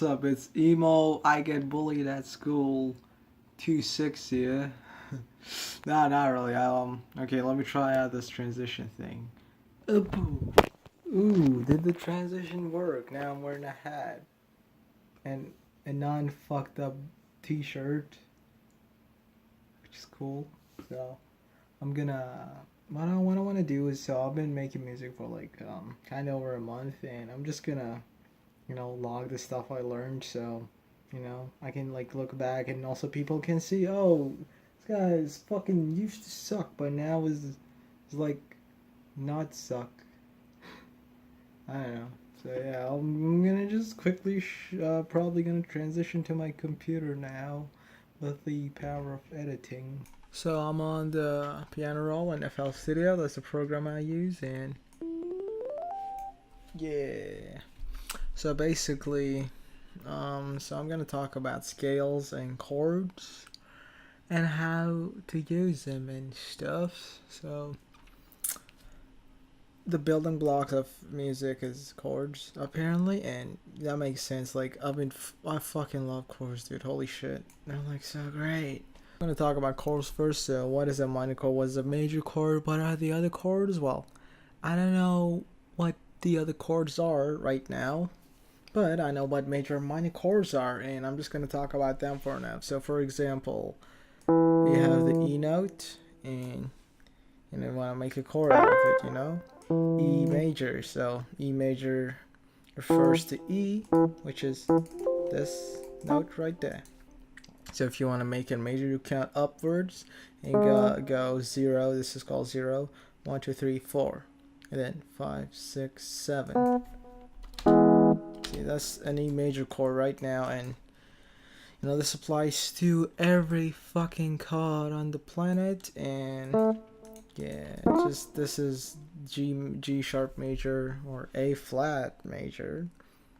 what's up? It's Emo. I get bullied at school. 260. Nah, not really. Okay, let me try out this transition thing. Ooh, did the transition work? Now I'm wearing a hat and a non-fucked up T-shirt, which is cool. So I'm gonna. What I want to do is, so I've been making music for like kind of over a month, and I'm just gonna log the stuff I learned, so I can like look back, and also people can see, oh, this guy is fucking used to suck, but now is like not suck. I don't know. So yeah, I'm gonna just quickly probably gonna transition to my computer now with the power of editing. So I'm on the piano roll in FL Studio. That's the program I use, and yeah. So basically, so I'm gonna talk about scales and chords and how to use them and stuff. So the building blocks of music is chords, apparently, and that makes sense. Like I fucking love chords, dude. Holy shit, they're like so great. I'm gonna talk about chords first. So what is a minor chord? What is a major chord? What are the other chords? Well, I don't know what the other chords are right now, but I know what major and minor chords are, and I'm just going to talk about them for now. So, for example, you have the E note, and you want to make a chord out of it, E major. So, E major refers to E, which is this note right there. So, if you want to make a major, you count upwards and go 0. This is called 0. 1, 2, 3, 4. And then 5, 6, 7. See, that's an E major chord right now, and this applies to every fucking chord on the planet. And yeah, just this is G sharp major or A flat major.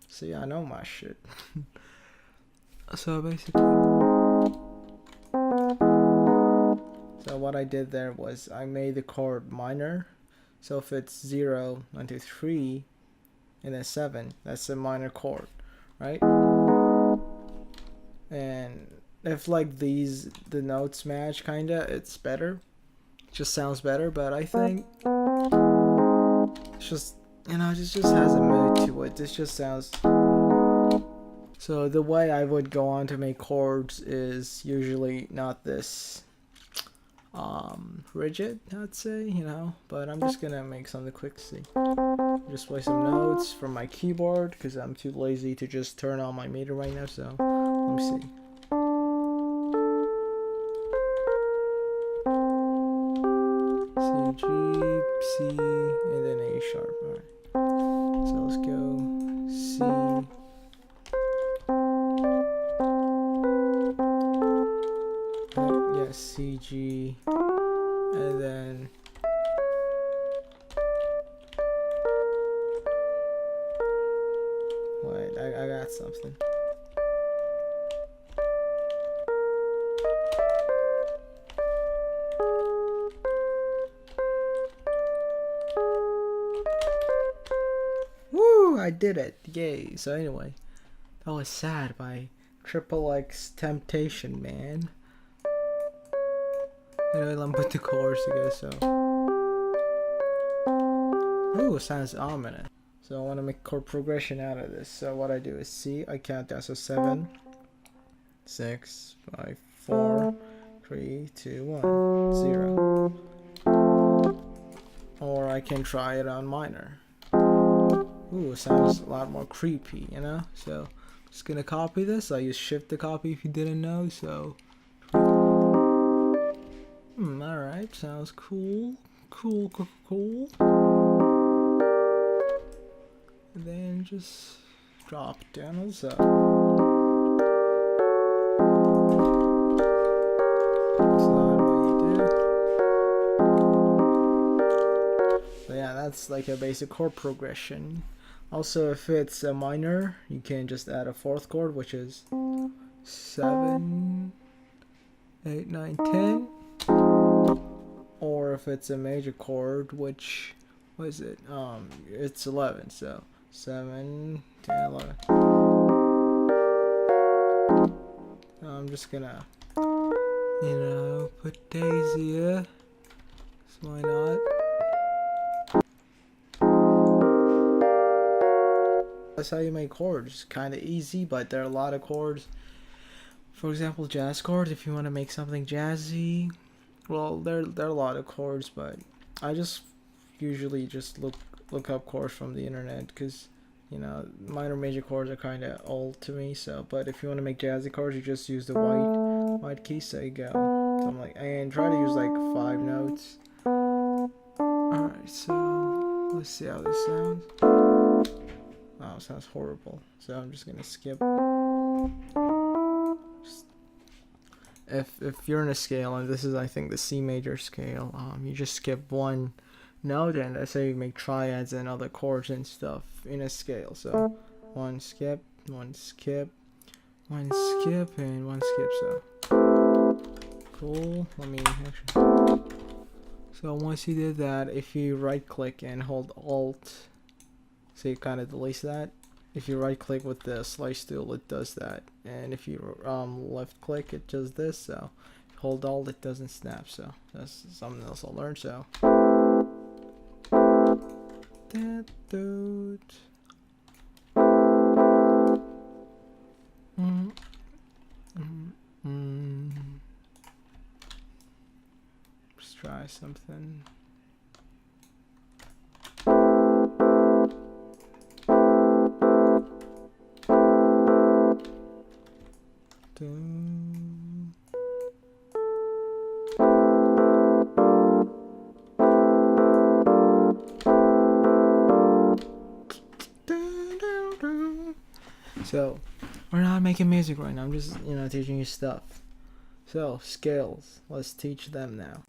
See, I know my shit. So basically, so what I did there was I made the chord minor. So if it's 0, 1, 2, 3, and then 7, that's a minor chord, right? And if like the notes match, kinda, it's better. It just sounds better, but I think it's just, it just has a mood to it. This just sounds. So the way I would go on to make chords is usually not this rigid, I'd say, but I'm just gonna make something quick. See, just play some notes from my keyboard because I'm too lazy to just turn on my meter right now. So let me see. C, G, C, and then A sharp. Alright. So let's go C. Yeah, C, G, and then wait, I got something. Woo! I did it! Yay! So anyway, that was Sad by Triple X Temptation, man. Anyway, let me put the chords together. So, ooh, it sounds ominous. So I want to make chord progression out of this. So what I do is C, I count down. So 7, 6, 5, 4, 3, 2, 1, 0. Or I can try it on minor. Ooh, it sounds a lot more creepy, So I'm just gonna copy this. I use Shift to copy if you didn't know. So. Alright, sounds cool. Cool. And then just drop down also. That's not what you do. So yeah, that's like a basic chord progression. Also, if it's a minor, you can just add a fourth chord, which is 7, 8, 9, 10. Or if it's a major chord, which, what is it? It's 11, so 7, 10, 11. just gonna, put Daisy here. So why not? That's how you make chords. Kind of easy, but there are a lot of chords. For example, jazz chords. If you want to make something jazzy, well, there are a lot of chords, but I just usually just look up chords from the internet because minor major chords are kind of old to me. So, but if you want to make jazzy chords, you just use the white key. So you go. So I'm like, and try to use like 5 notes. All right, so let's see how this sounds. Wow, it sounds horrible. So I'm just gonna skip. If you're in a scale, and this is I think the C major scale, you just skip one note, and let's say you make triads and other chords and stuff in a scale. So one skip, one skip, one skip, and one skip. So cool. Let me actually. So once you did that, if you right click and hold Alt, so you kind of deletes that. If you right click with the slice tool, it does that, and if you left click, it does this. So hold Alt, it doesn't snap. So that's something else I'll learn. So that dude. Let's try something. So we're not making music right now. I'm just teaching you stuff. So scales, let's teach them now.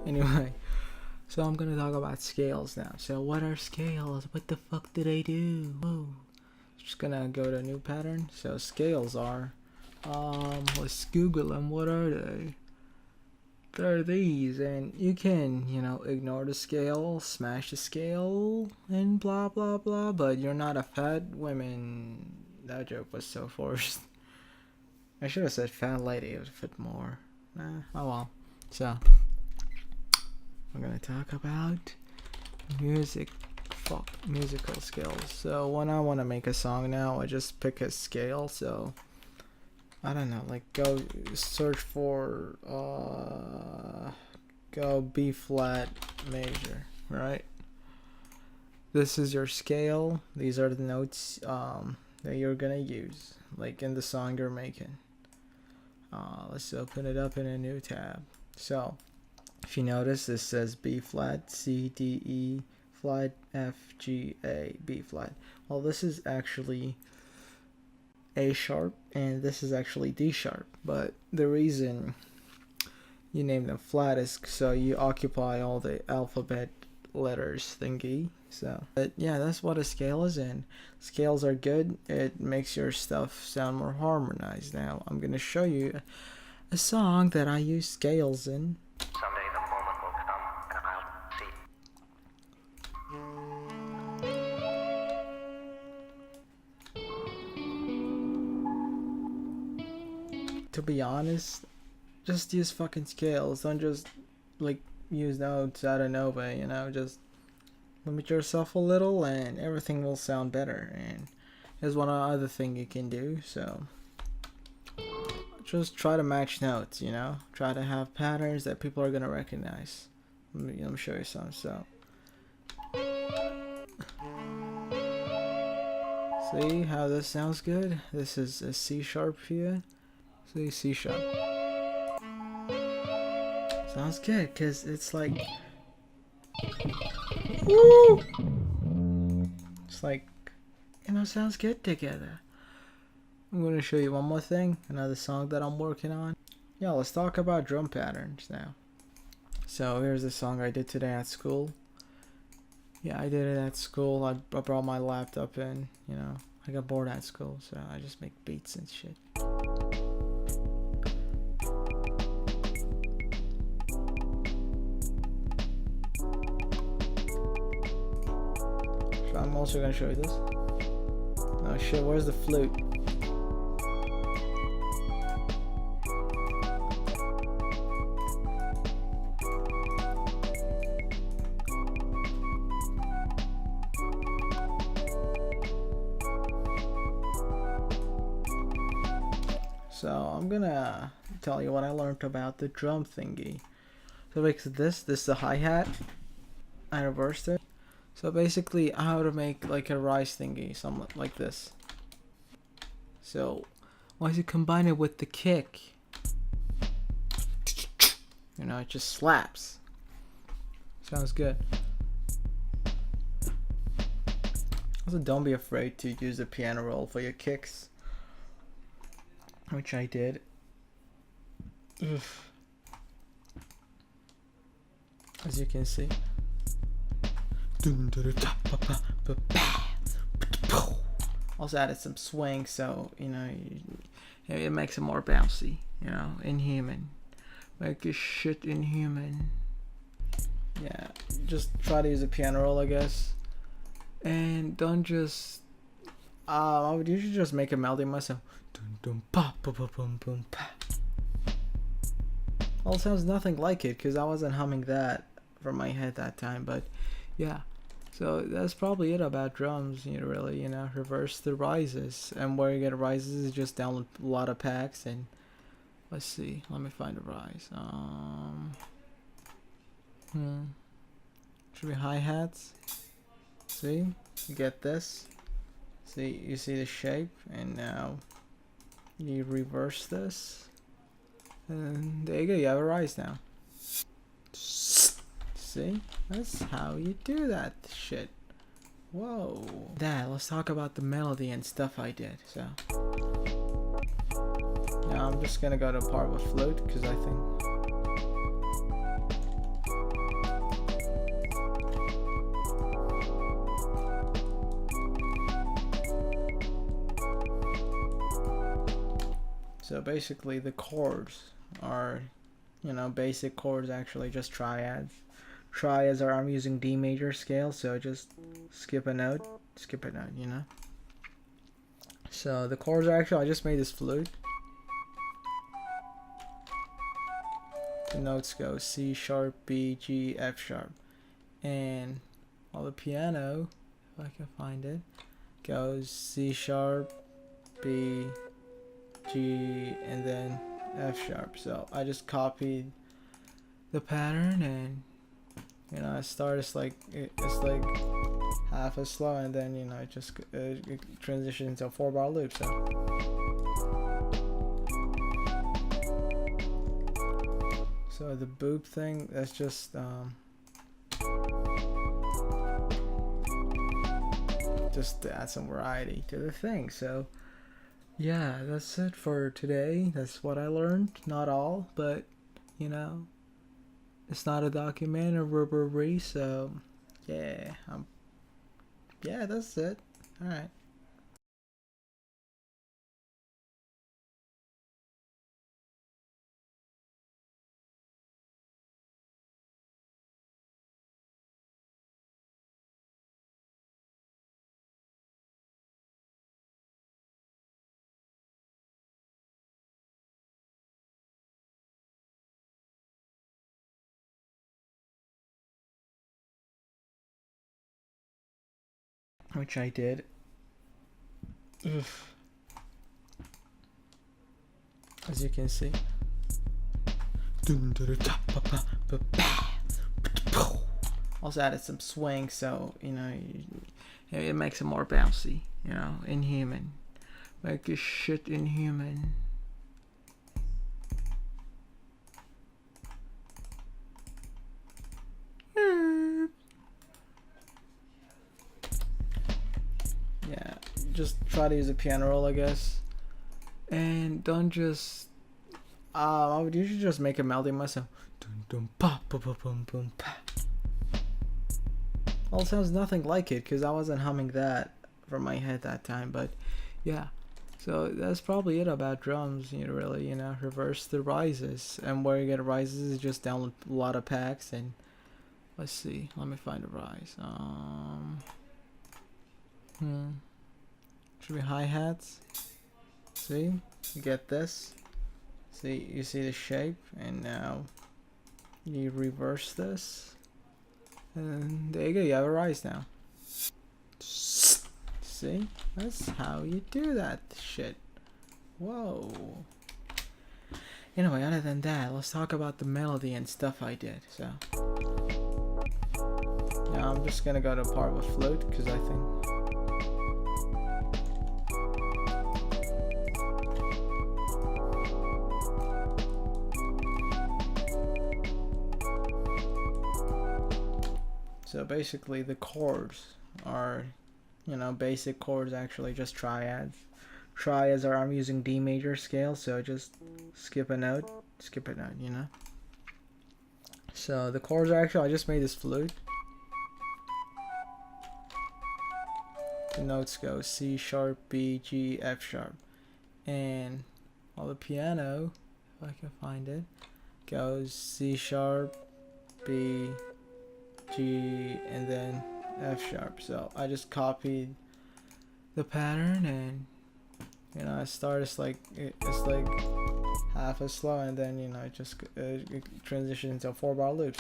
Anyway, so I'm gonna talk about scales now. So what are scales? What the fuck do they do? Whoa. Just gonna go to a new pattern. So scales are, let's Google them. What are they? They're these, and you can, ignore the scale, smash the scale, and blah blah blah. But you're not a fat woman. That joke was so forced. I should have said fat lady. It would fit more. Oh well. So we're gonna talk about musical scales. So when I want to make a song now, I just pick a scale. So I don't know, like go search for go B flat major, right? This is your scale. These are the notes that you're gonna use, like in the song you're making. Let's open it up in a new tab. So if you notice, this says B flat, C, D, E flat, F, G, A, B flat. Well, this is actually A sharp, and this is actually D sharp. But the reason you name them flat is so you occupy all the alphabet letters thingy. So, but yeah, that's what a scale is, and scales are good. It makes your stuff sound more harmonized. Now, I'm gonna show you a song that I use scales in. Someday the moment will come and I'll see. To be honest, just use fucking scales. Don't just like use notes out of nowhere, just limit yourself a little and everything will sound better. And there's one other thing you can do. So just try to match notes, try to have patterns that people are gonna recognize. Let me show you some. So see how this sounds good? This is a C sharp here. See, C sharp. Sounds good, because it's like, woo! It's like, sounds good together. I'm going to show you one more thing, another song that I'm working on. Yeah, let's talk about drum patterns now. So here's the song I did today at school. Yeah, I did it at school. I brought my laptop in, I got bored at school, so I just make beats and shit. I'm also gonna show you this. Oh shit, where's the flute? So I'm gonna tell you what I learned about the drum thingy. So like this is the hi-hat. I reversed it. So basically how to make like a rise thingy, somewhat like this. So once you combine it with the kick, you know, it just slaps. Sounds good. Also, don't be afraid to use the piano roll for your kicks, which I did. Oof. As you can see. Also added some swing, so you know it makes it more bouncy. You know, inhuman. Make this shit inhuman. Yeah, just try to use a piano roll, I guess, and don't just. I would usually just make a melody myself. Well, it sounds nothing like it because I wasn't humming that from my head that time, but yeah. So that's probably it about drums. You really, you know, reverse the rises, and where you get rises is just download a lot of packs. And let's see, let me find a rise. Should be hi-hats. See, you get this. See, you see the shape, and now you reverse this, and there you go. You have a rise now. See, that's how you do that shit. Whoa. Let's talk about the melody and stuff I did. So now I'm just gonna go to part with flute because I think. So basically the chords are, you know, basic chords, actually just triads. Triads are, I'm using D major scale, so just skip a note, you know. So the chords are actually, I just made this flute. The notes go C sharp, B, G, F sharp. And while the piano, if I can find it, goes C sharp, B, G, and then F sharp. So I just copied the pattern, and you know, I start it's like half as slow, and then you know it just it transitions into a 4-bar loop. So the boop thing, that's just to add some variety to the thing. So yeah, that's it for today. That's what I learned. Not all, but you know, it's not a documentary, so yeah, yeah, that's it. All right. Which I did. Oof. As you can see. Also added some swing, so you know it makes it more bouncy. You know, inhuman. Make this shit inhuman. Yeah, just try to use a piano roll, I guess, and don't just. I would usually just make a melody myself. Well, it sounds nothing like it because I wasn't humming that from my head that time, but yeah. So that's probably it about drums. You really, you know, reverse the rises, and where you get rises is just download a lot of packs. And let's see, let me find a rise. Should be hi-hats. See? You get this. See, you see the shape, and now you reverse this. And there you go, you have a rise now. See? That's how you do that shit. Whoa. Anyway, other than that, let's talk about the melody and stuff I did. So now I'm just gonna go to a part with flute because I think so basically the chords are, you know, basic chords, actually just triads. Triads are, I'm using D major scale, so just skip a note, you know. So the chords are actually, I just made this flute. The notes go C sharp, B, G, F sharp. And on the piano, if I can find it, goes C sharp, B, G, and then F sharp. So I just copied the pattern, and you know, I start it's like half as slow, and then you know it just it transitions into a 4-bar loop.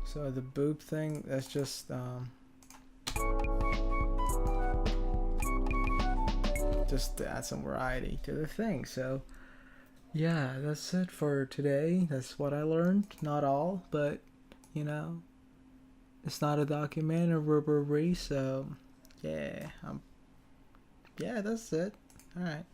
So the boop thing, that's just to add some variety to the thing. So yeah, that's it for today. That's what I learned. Not all, but you know, it's not a documentary, so yeah, yeah, that's it. All right.